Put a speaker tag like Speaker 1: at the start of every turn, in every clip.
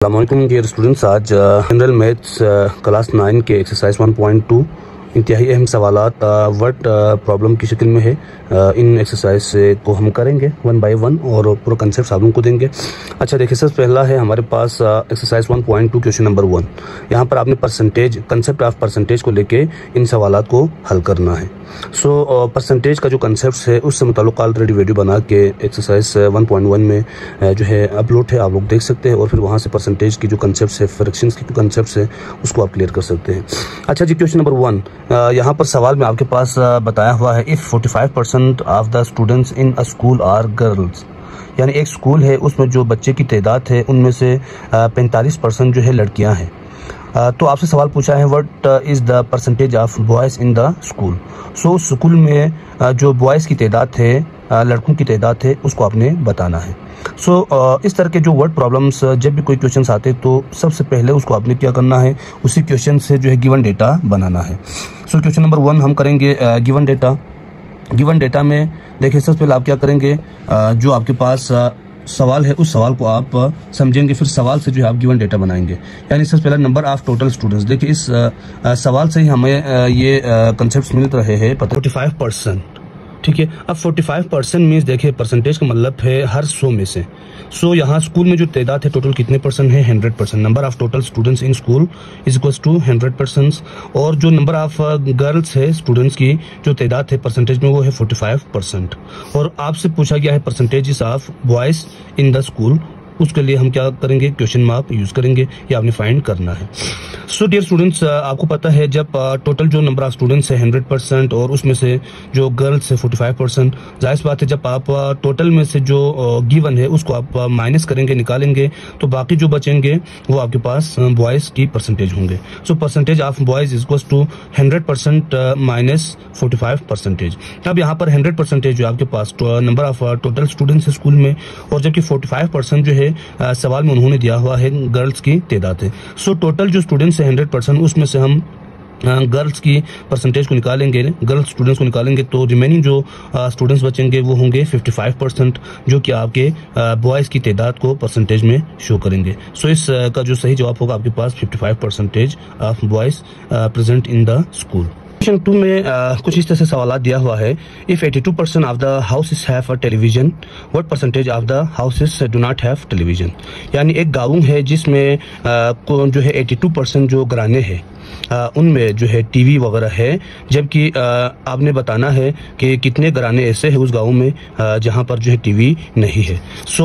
Speaker 1: अस्सलामुअलैकुम dear students. आज general maths class 9 के एक्सरसाइज 1.2 इंतहाई अहम सवालात वर्ड प्रॉब्लम की शक्ल में है। इन एक्सरसाइज को हम करेंगे 1 बाय 1 और पूरा कंसेप्ट आप लोगों को देंगे। अच्छा देखिए, सबसे पहला है हमारे पास एक्सरसाइज 1.2 क्वेश्चन नंबर 1। यहाँ पर आपने परसेंटेज, कंसेप्ट ऑफ परसेंटेज को लेके इन सवालात को हल करना है। परसेंटेज का जो कंसेप्ट है उससे मुताल्लिक़ ऑलरेडी वीडियो बना के एक्सरसाइज 1.1 में जो है अपलोड है, आप लोग देख सकते हैं और फिर वहाँ से परसेंटेज की जो कंसेप्ट है, फ्रैक्शंस की जो कंसेप्ट है उसको आप क्लियर कर सकते हैं। अच्छा जी, क्वेश्चन नंबर 1 यहाँ पर सवाल में आपके पास बताया हुआ है, if 45% of the students in a school are girls, यानी एक स्कूल है उसमें जो बच्चे की तादाद है उनमें से 45% जो है लड़कियां हैं। तो आपसे सवाल पूछा है what is the percentage of boys in the school. So school में जो बॉयज़ की तादाद है, लड़कों की तादाद है, उसको आपने बताना है। इस तरह के जो वर्ड प्रॉब्लम्स जब भी कोई क्वेश्चंस आते तो सबसे पहले उसको आपने क्या करना है, उसी क्वेश्चन से जो है गिवन डेटा बनाना है। क्वेश्चन नंबर 1 हम करेंगे गिवन डेटा। गिवन डेटा में देखिए, सबसे पहले आप क्या करेंगे, जो आपके पास सवाल है उस सवाल को आप समझेंगे, फिर सवाल से जो है आप गिवन डेटा बनाएंगे। यानी सबसे पहला नंबर ऑफ टोटल स्टूडेंट्स। देखिए, इस सवाल से ही हमें ये कंसेप्ट मिल रहे हैं, 45%, ठीक है। अब 45% मीन्स देखिए, परसेंटेज का मतलब है हर 100 में से। यहाँ स्कूल में जो तादाद है टोटल कितने परसेंट है, 100%। Number of total students in school is equals to 100%। और जो नंबर ऑफ गर्ल्स है स्टूडेंट्स की जो तादाद है परसेंटेज में वो है 45%। और आपसे पूछा गया है percentage of boys in the school, उसके लिए हम क्या करेंगे, क्वेश्चन मार्क यूज करेंगे, ये आपने फाइंड करना है। डियर स्टूडेंट्स, आपको पता है जब टोटल जो नंबर ऑफ स्टूडेंट्स है 100% और उसमें से जो गर्ल्स है 45%, जाहिर बात है जब आप टोटल में से जो गिवन है उसको आप माइनस करेंगे, निकालेंगे, तो बाकी जो बचेंगे वो आपके पास बॉयज की परसेंटेज होंगे। Percentage of boys is equals to 100% minus 45%। अब यहाँ पर 100% जो आपके पास नंबर ऑफ टोटल स्टूडेंट्स है स्कूल में, और जबकि 45% जो है सवाल में उन्होंने दिया हुआ है गर्ल्स की तादाद है। टोटल जो स्टूडेंट्स है 100%, उसमें से हम गर्ल्स की परसेंटेज को निकालेंगे, गर्ल्स स्टूडेंट्स को निकालेंगे, तो रिमेनिंग जो स्टूडेंट्स बचेंगे वो होंगे 55%, जो कि आपके बॉयज़ की तादाद को परसेंटेज में शो करेंगे। इस का जो सही जवाब होगा आपके पास 55% of boys present in the school. Question 2 में कुछ इस तरह से सवाल दिया हुआ है, if 82% of the houses have a television, what percentage of the houses do not have television. यानी एक गांव है जिसमें जो है 82% जो घराने हैं उनमें जो है टीवी वगैरह है, जबकि आपने बताना है कि कितने घराने ऐसे हैं उस गांव में जहां पर जो है टीवी नहीं है।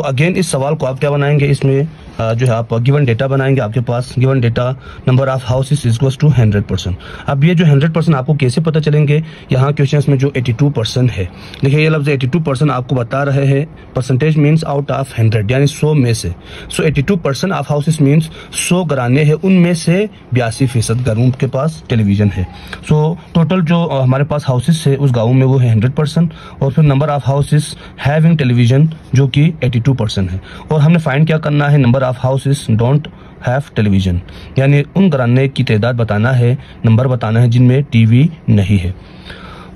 Speaker 1: अगेन इस सवाल को आप क्या बनाएंगे, इसमें जो है आप गिवन डेटा बनाएंगे। आपके पास given data number of houses is equals to 100%। अब ये जो 100% आपको कैसे पता चलेंगे, यहाँ क्वेश्चन में जो 82% है, देखिए ये लफ्ज 82% आपको बता रहे हैं, परसेंटेज मीन्स आउट ऑफ 100, यानी 100 में से। 82% ऑफ हाउसेस मीन्स 100 घराने हैं, उनमें से 82% घरों के पास टेलीविजन है। टोटल जो हमारे पास हाउसेस है उस गाँव में वो है 100%, और फिर number of houses having television जो कि 82% है। और हमने फाइंड क्या करना है, number of houses don't have television, यानी उन घराने की तादाद बताना है, नंबर बताना है जिनमें टीवी नहीं है।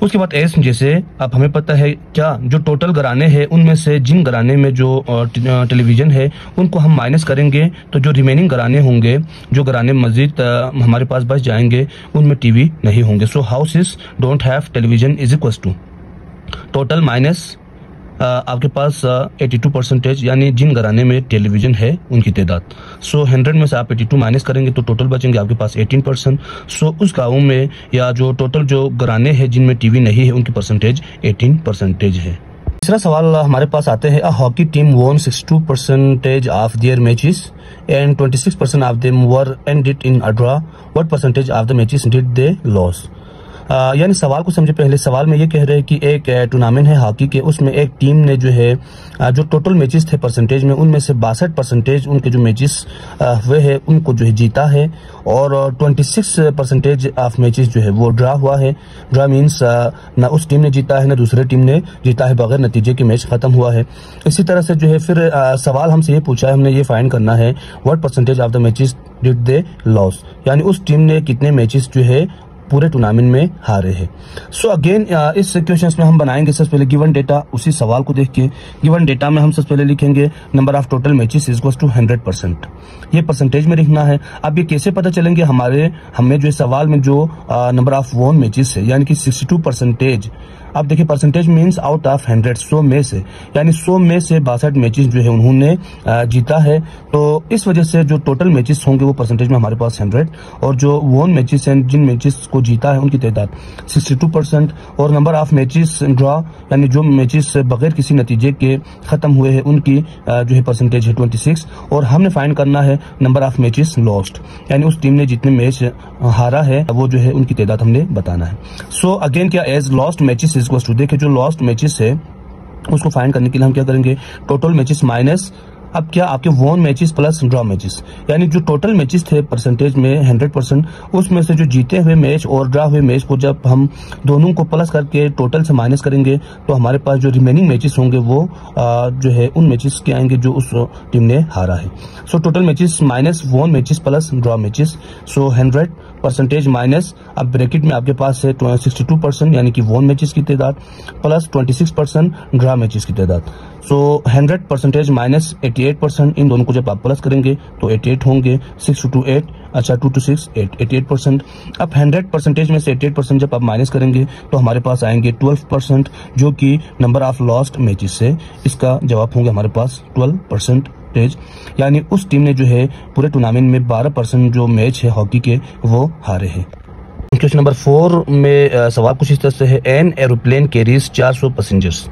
Speaker 1: उसके बाद एस, जैसे अब हमें पता है क्या, जो टोटल घराने हैं उनमें से जिन घराने में जो टेलीविजन है उनको हम माइनस करेंगे, तो जो रिमेनिंग घराने होंगे, जो घराने मजीद हमारे पास बच जाएंगे, उनमें टीवी नहीं होंगे। Houses don't have television is equal to total minus आपके पास 82%, यानी जिन घराने में टेलीविजन है उनकी तादाद। 100 में से आप 82 माइनस करेंगे तो टोटल बचेंगे आपके पास 18%। उस गाँव में या जो टोटल जो घराने हैं जिनमें टीवी नहीं है उनकी परसेंटेज 18% है। तीसरा सवाल हमारे पास आते हैं, a hockey team von 62% of their matches and 26% of them were ended in a draw, what percentage of the matches did they loss. यानी सवाल को समझे। पहले सवाल में ये कह रहे हैं कि एक टूर्नामेंट है हॉकी के, उसमें एक टीम ने जो है जो टोटल मैचेस थे परसेंटेज में, उनमें से 62% उनके जो मैचेस हुए हैं उनको जो है जीता है, और 26% ऑफ मैचेस जो है वो ड्रा हुआ है। ड्रा मीन्स ना उस टीम ने जीता है ना दूसरे टीम ने जीता है, बगैर नतीजे के मैच खत्म हुआ है। इसी तरह से जो है फिर सवाल हमसे ये पूछा है, हमने ये फाइंड करना है what percentage of the matches did they loss, यानी उस टीम ने कितने मैचेस जो है पूरे टूर्नामेंट में हारे हैं। सो अगेन इस क्वेश्चन में हम बनाएंगे सबसे पहले गिवन डेटा, उसी सवाल को देख के गिवन डेटा में हम सबसे पहले लिखेंगे number of total matches is equals to 100%। ये परसेंटेज में लिखना है। अब ये कैसे पता चलेंगे, हमें जो सवाल में जो नंबर ऑफ वोन मैचेस है यानी कि 62%। अब देखिए परसेंटेज मीन्स आउट ऑफ 100, 100 में से, यानी 100 में से 62 मैचेस जो है उन्होंने जीता है। तो इस वजह से जो टोटल मैचेस होंगे वो परसेंटेज में हमारे पास 100, और जो वोन मैचेस हैं जिन मैचेस को जीता है उनकी तादाद 62%, और नंबर ऑफ मैचेस ड्रॉ यानी जो मैचेस बगैर किसी नतीजे के खत्म हुए हैं उनकी जो है परसेंटेज है 26, और हमने फाइंड करना है नंबर ऑफ मैचेस लॉस्ट यानी उस टीम ने जितने मैच हारा है वो जो है उनकी तादाद हमने बताना है। सो अगेन क्या as lost matches is equals to, देखिए जो लॉस्ट मैचेस है उसको फाइंड करने के लिए हम क्या करेंगे, टोटल मैचेस माइनस अब क्या आपके वोन मैचेस प्लस ड्रॉ मैचेस, यानी जो टोटल मैचेस थे परसेंटेज में 100%, उसमें से जो जीते हुए मैच और ड्रॉ हुए मैच को जब हम दोनों को प्लस करके टोटल से माइनस करेंगे तो हमारे पास जो रिमेनिंग मैचेस होंगे वो जो है उन मैचेस के आएंगे जो उस टीम ने हारा है। सो टोटल मैचेस माइनस वोन मैचेस प्लस ड्रॉ मैचेस, सो 100% माइनस, अब ब्रैकेट में आपके पास है 62% यानी कि वोन मैचेस की तादाद प्लस 26% ड्रॉ मैचेस की तादाद। सो 100% माइनस 88%, इन दोनों को जब आप प्लस करेंगे तो 88 होंगे, 6 to 8, अच्छा 2 to 6 8, 88%। अब 100% में से 88% जब आप माइनस करेंगे तो हमारे पास आएंगे 12%, जो कि नंबर ऑफ लॉस्ट मैचेस है। इसका जवाब होंगे हमारे पास 12%, यानी उस टीम ने जो है पूरे टूर्नामेंट में 12% जो मैच है हॉकी के वो हारे हैं। क्वेश्चन नंबर 4 में सवाल कुछ इस तरह से है, एन एरोप्लेन कैरीज 400 पैसेंजर्स।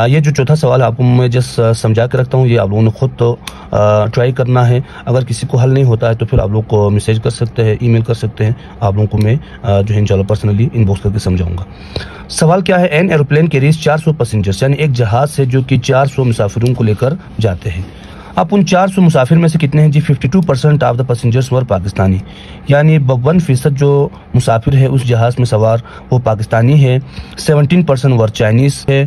Speaker 1: ये जो चौथा सवाल है आपको मैं जस्ट समझा के रखता हूँ, ये आप लोगों ने खुद तो ट्राई करना है। अगर किसी को हल नहीं होता है तो फिर आप लोग को मैसेज कर सकते हैं, ईमेल कर सकते हैं, आप लोगों को मैं जो है इंशाल्लाह पर्सनली इनबॉक्स करके समझाऊंगा। सवाल क्या है, एन एरोप्लेन कैरीज 400 पैसेंजर्स, यानी एक जहाज है जो कि 400 मुसाफिरों को लेकर जाते हैं। अब उन 400 मुसाफिर में से कितने हैं जी, 52% of the passengers were Pakistani, यानी 52% जो मुसाफिर है उस जहाज़ में सवार वो पाकिस्तानी है। 17% वर चाइनीज़ है,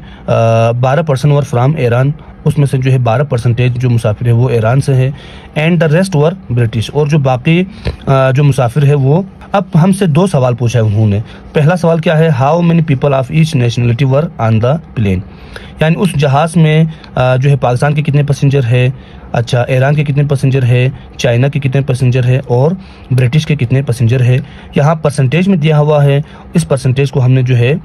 Speaker 1: 12% वर फ्राम ईरान, उसमें से जो है 12% जो मुसाफिर है वो ईरान से है, and the rest were British, और जो बाकी जो मुसाफिर है वो। अब हमसे 2 सवाल पूछा है उन्होंने। पहला सवाल क्या है, how many people of each nationality were on the plane, यानी उस जहाज में जो है पाकिस्तान के कितने पैसेंजर है, अच्छा ईरान के कितने पैसेंजर है, चाइना के कितने पैसेंजर है और ब्रिटिश के कितने पैसेंजर है। यहाँ परसेंटेज में दिया हुआ है, इस परसेंटेज को हमने जो है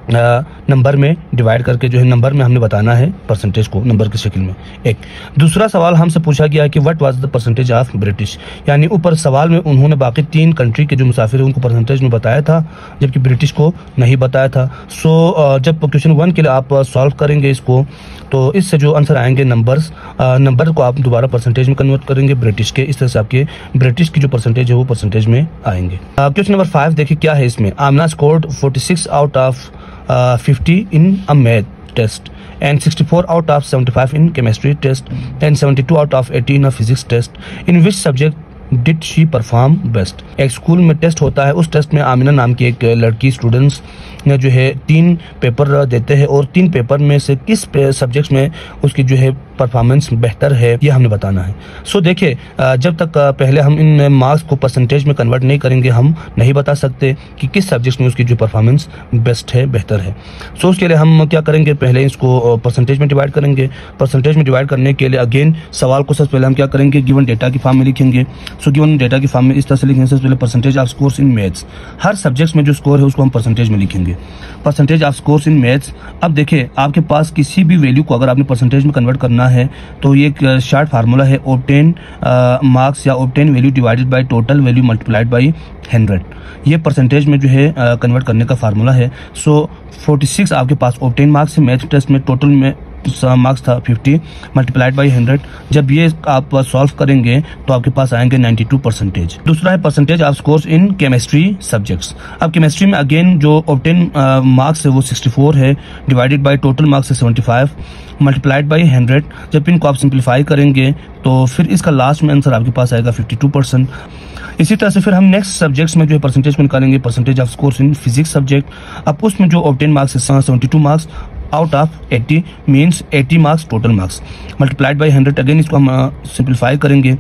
Speaker 1: नंबर में डिवाइड करके जो है नंबर में हमने बताना है परसेंटेज को नंबर की शक्ल में। एक दूसरा सवाल हमसे पूछा गया कि what was the percentage of British, यानी ऊपर सवाल में उन्होंने बाकी 3 कंट्री के जो मुसाफिर हैं उनको परसेंटेज में बताया था जबकि ब्रिटिश को नहीं बताया था। सो जब क्वेश्चन 1 के लिए आप सॉल्व करेंगे इसको तो इससे जो आंसर आएंगे नंबर को आप दोबारा परसेंटेज में कन्वर्ट करेंगे ब्रिटिश के, इस तरह से आपके ब्रिटिश की जो परसेंटेज है वो परसेंटेज में आएंगे। क्वेश्चन नंबर 5 देखिए क्या है इसमें, Amna scored 46 out of 50 in a math test and 64 out of 75 in chemistry test and 72 out of 80 in a physics test. In which subject did she perform best? एक school में test होता है, उस test में आमिना नाम की एक लड़की स्टूडेंट्स ने जो है 3 पेपर देते हैं और 3 पेपर में से किस सब्जेक्ट्स में उसकी जो है परफॉर्मेंस बेहतर है ये हमने बताना है। सो देखिए जब तक पहले हम इन मार्क्स को परसेंटेज में कन्वर्ट नहीं करेंगे हम नहीं बता सकते कि किस सब्जेक्ट में उसकी जो परफॉर्मेंस बेस्ट है, बेहतर है। सो उसके लिए हम क्या करेंगे, पहले इसको परसेंटेज में डिवाइड करेंगे। परसेंटेज में डिवाइड करने के लिए अगेन सवाल को सबसे पहले हम क्या करेंगे, गिवन डेटा की फॉर्म में लिखेंगे। सो गिवन डेटा की फॉर्म में इस तरह से लिखेंगे, सबसे पहले percentage of scores in maths, her subject में जो स्कोर है उसको हम परसेंटेज में लिखेंगे, percentage of scores in maths. अब देखिए आपके पास किसी भी वैल्यू को अगर आपने परसेंटेज में कन्वर्ट करना है तो ये एक शॉर्ट फार्मूला है, ऑब्टेन मार्क्स या obtain value divided by total value multiplied by 100, ये परसेंटेज में जो है कन्वर्ट करने का फार्मूला है। सो 46 आपके पास ऑब्टेन मार्क्स है मैथ टेस्ट में, टोटल में मार्क्स था 50 मल्टीप्लाइड बाई 100। जब ये आप सॉल्व करेंगे तो आपके पास आएंगे 92%। दूसरा है percentage of scores in chemistry subjects. अब केमिस्ट्री में अगेन जो ऑब्टेन मार्क्स है वो 64 है, डिवाइडेड बाय टोटल मार्क्स है 75 मल्टीप्लाइड बाई 100। जब इनको आप सिंप्लीफाई करेंगे तो फिर इसका लास्ट में आंसर आपके पास आएगा 52%। इसी तरह से फिर हम नेक्स्ट सब्जेक्ट्स में जो है परसेंटेज में निकालेंगे, percentage of scores in physics subject. अब उसमें जो ऑब्टेन मार्क्स है 72 marks out of 80 means 80 marks total marks multiplied by 100। Again इसको हम सिंप्लीफाई करेंगे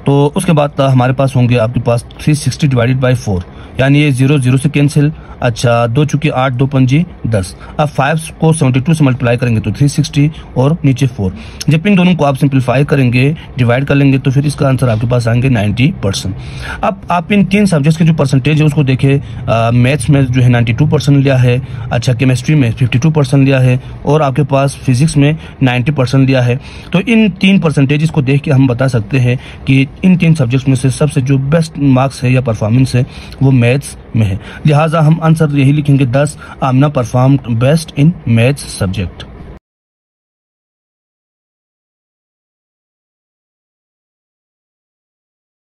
Speaker 1: तो उसके बाद हमारे पास होंगे आपके पास 360 डिवाइडेड बाई 4, यानी ये 0 0 से कैंसिल। अच्छा 2 चुके 8, 2 पंजी 10। अब 5 को 72 से मल्टीप्लाई करेंगे तो 360 और नीचे 4। जब इन दोनों को आप सिंप्लीफाई करेंगे, डिवाइड कर लेंगे तो फिर इसका आंसर आपके पास आएंगे 90%। अब आप इन 3 सब्जेक्ट्स के जो परसेंटेज है उसको देखें। मैथ्स में जो है 92% लिया है, अच्छा केमिस्ट्री में 52% लिया है और आपके पास फिजिक्स में 90% लिया है। तो इन 3 परसेंटेज को देख के हम बता सकते हैं कि इन 3 सब्जेक्ट्स में से सबसे जो बेस्ट मार्क्स है या परफॉर्मेंस है वो मैथ्स में है। लिहाजा हम आंसर यही लिखेंगे 10, Amna performed best in maths subject.